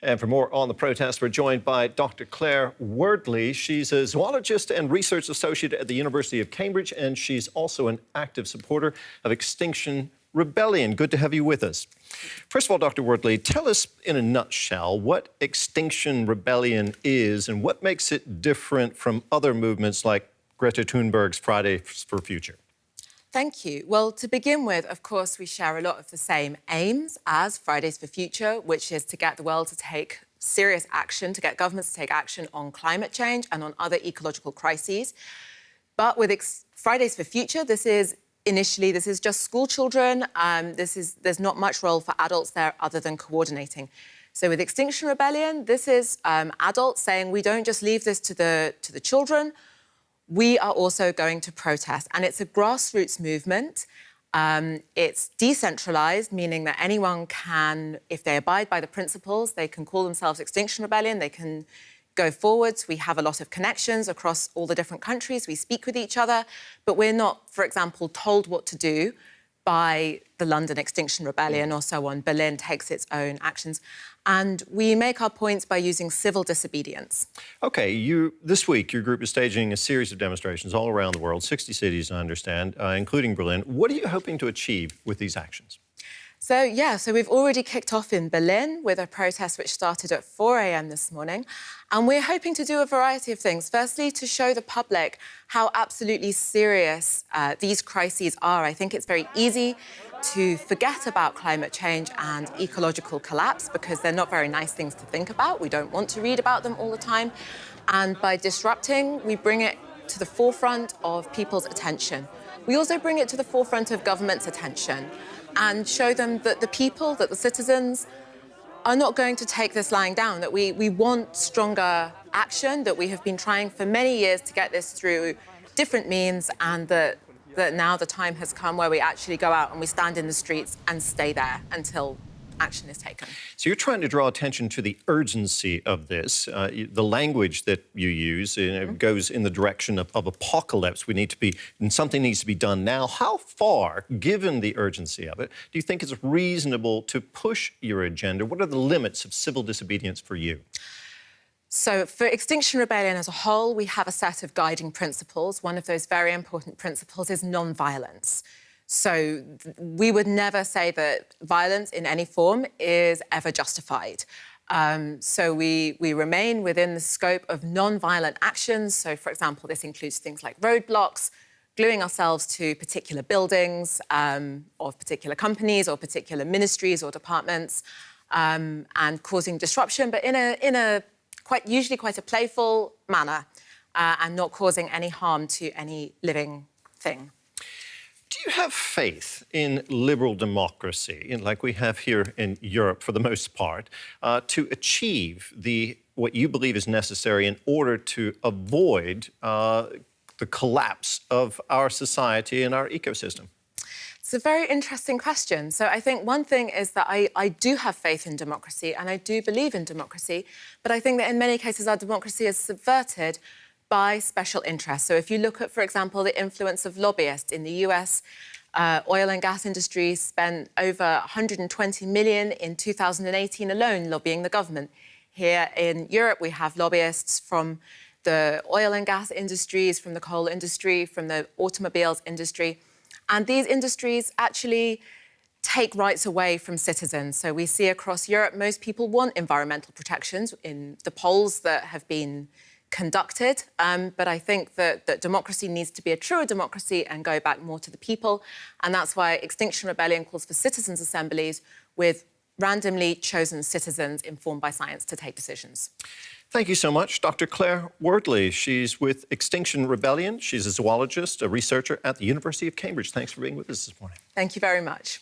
And for more on the protest, we're joined by Dr. Claire Wordley. She's a zoologist and research associate at the University of Cambridge, and she's also an active supporter of Extinction Rebellion. Good to have you with us. First of all, Dr. Wordley, tell us in a nutshell what Extinction Rebellion is and what makes it different from other movements like Greta Thunberg's Fridays for Future. Thank you. Well, to begin with, of course, we share a lot of the same aims as Fridays for Future, which is to get the world to take serious action, to get governments to take action on climate change and on other ecological crises. But with Fridays for Future, this is just school children. There's not much role for adults there other than coordinating. So with Extinction Rebellion, this is adults saying we don't just leave this to the children. We are also going to protest. And it's a grassroots movement. It's decentralised, meaning that anyone can, if they abide by the principles, they can call themselves Extinction Rebellion, they can go forwards. We have a lot of connections across all the different countries. We speak with each other, but we're not, for example, told what to do by the London Extinction Rebellion or so on. Berlin takes its own actions. And we make our points by using civil disobedience. OK, this week your group is staging a series of demonstrations all around the world, 60 cities, I understand, including Berlin. What are you hoping to achieve with these actions? So we've already kicked off in Berlin with a protest which started at 4 a.m. this morning. And we're hoping to do a variety of things. Firstly, to show the public how absolutely serious these crises are. I think it's very easy to forget about climate change and ecological collapse because they're not very nice things to think about. We don't want to read about them all the time. And by disrupting, we bring it to the forefront of people's attention. We also bring it to the forefront of government's attention and show them that the people, that the citizens are not going to take this lying down, that we want stronger action, that we have been trying for many years to get this through different means, and that now the time has come where we actually go out and we stand in the streets and stay there until action is taken. So you're trying to draw attention to the urgency of this. The language that you use goes in the direction of apocalypse. Something needs to be done now. How far, given the urgency of it, do you think it's reasonable to push your agenda? What are the limits of civil disobedience for you? So for Extinction Rebellion as a whole, we have a set of guiding principles. One of those very important principles is non-violence. So we would never say that violence in any form is ever justified. So we remain within the scope of non-violent actions. So, for example, this includes things like roadblocks, gluing ourselves to particular buildings of particular companies or particular ministries or departments, and causing disruption, but in a usually quite a playful manner, and not causing any harm to any living thing. Do you have faith in liberal democracy, like we have here in Europe for the most part, to achieve what you believe is necessary in order to avoid the collapse of our society and our ecosystem? It's a very interesting question. So I think one thing is that I do have faith in democracy and I do believe in democracy, but I think that in many cases our democracy is subverted by special interests. So if you look at, for example, the influence of lobbyists in the US, oil and gas industry spent over 120 million in 2018 alone lobbying the government. Here in Europe, we have lobbyists from the oil and gas industries, from the coal industry, from the automobiles industry. And these industries actually take rights away from citizens. So we see across Europe, most people want environmental protections in the polls that have been conducted. But I think that democracy needs to be a truer democracy and go back more to the people. And that's why Extinction Rebellion calls for citizens' assemblies with randomly chosen citizens informed by science to take decisions. Thank you so much, Dr. Claire Wordley. She's with Extinction Rebellion. She's a zoologist, a researcher at the University of Cambridge. Thanks for being with us this morning. Thank you very much.